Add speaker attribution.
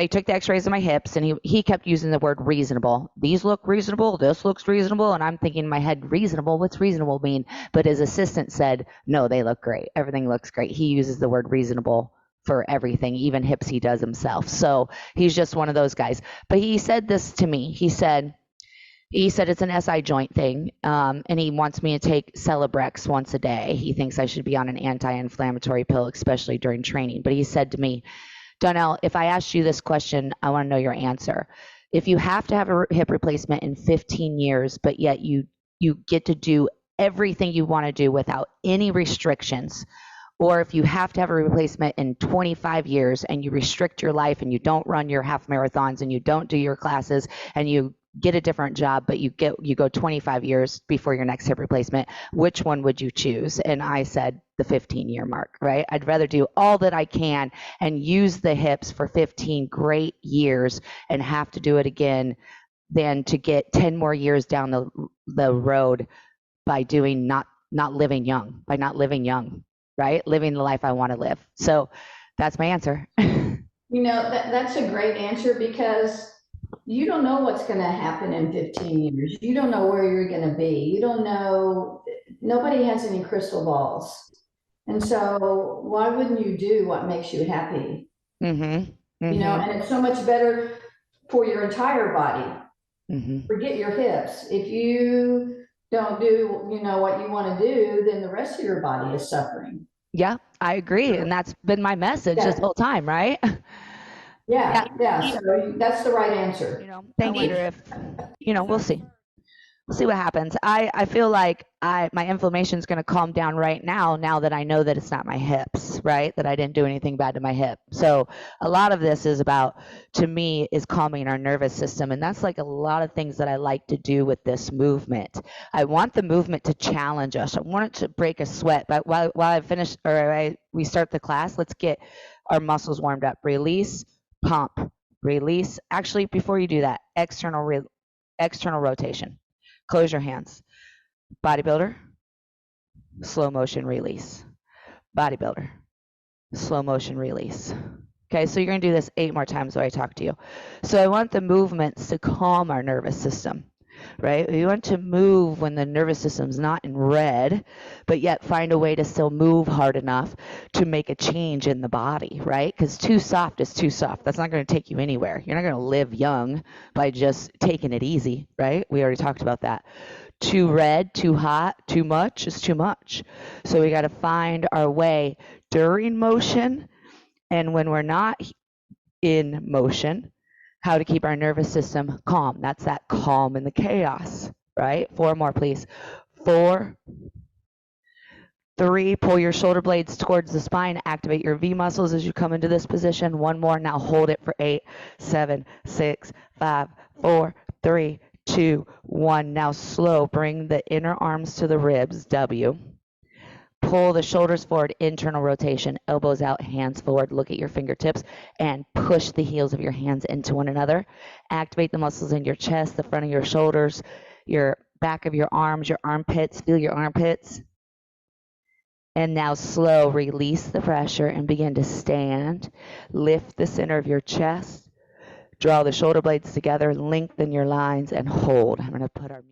Speaker 1: they took the x-rays of my hips, and he kept using the word reasonable. These look reasonable, this looks reasonable, and I'm thinking in my head, reasonable, what's reasonable mean? But his assistant said, no, they look great. Everything looks great. He uses the word reasonable for everything, even hips he does himself. So he's just one of those guys. But he said this to me. He said it's an SI joint thing, and he wants me to take Celebrex once a day. He thinks I should be on an anti-inflammatory pill, especially during training. But he said to me, Donnell, if I asked you this question, I want to know your answer. If you have to have a hip replacement in 15 years, but yet you get to do everything you want to do without any restrictions, or if you have to have a replacement in 25 years and you restrict your life and you don't run your half marathons and you don't do your classes and you get a different job, but you go 25 years before your next hip replacement, which one would you choose? And I said the 15-year mark, right? I'd rather do all that I can and use the hips for 15 great years and have to do it again than to get 10 more years down the road by doing not living young, right? Living the life I want to live. So that's my answer.
Speaker 2: That's a great answer, because you don't know what's going to happen in 15 years. You don't know where you're going to be. You don't know. Nobody has any crystal balls. And so why wouldn't you do what makes you happy?
Speaker 1: Mm-hmm. Mm-hmm.
Speaker 2: And it's so much better for your entire body.
Speaker 1: Mm-hmm.
Speaker 2: Forget your hips. If you don't do, what you want to do, then the rest of your body is suffering.
Speaker 1: Yeah, I agree. And that's been my message this whole time, right?
Speaker 2: Yeah. So that's the right answer.
Speaker 1: Thank you. If, we'll see. We'll see what happens. I feel like my inflammation is going to calm down right now that I know that it's not my hips, right? That I didn't do anything bad to my hip. So a lot of this is about, to me, is calming our nervous system. And that's like a lot of things that I like to do with this movement. I want the movement to challenge us. I want it to break a sweat. But while I finish, we start the class, let's get our muscles warmed up. Release, pump, release. Actually, before you do that, external rotation. Close your hands. Bodybuilder, slow motion release. Bodybuilder, slow motion release. Okay, so you're going to do this 8 more times while I talk to you. So I want the movements to calm our nervous system, right? We want to move when the nervous system's not in red, but yet find a way to still move hard enough to make a change in the body, right? Because too soft is too soft. That's not going to take you anywhere. You're not going to live young by just taking it easy, right? We already talked about that. Too red, too hot, too much is too much. So we got to find our way during motion, and when we're not in motion, how to keep our nervous system calm. That's that calm in the chaos, right? 4 more, please. 4, 3, pull your shoulder blades towards the spine. Activate your V muscles as you come into this position. 1 more. Now hold it for 8, 7, 6, 5, 4, 3, 2, 1. Now slow. Bring the inner arms to the ribs. W. Pull the shoulders forward, internal rotation, elbows out, hands forward. Look at your fingertips and push the heels of your hands into one another. Activate the muscles in your chest, the front of your shoulders, your back of your arms, your armpits. Feel your armpits. And now slow, release the pressure and begin to stand. Lift the center of your chest. Draw the shoulder blades together, lengthen your lines, and hold. I'm going to put our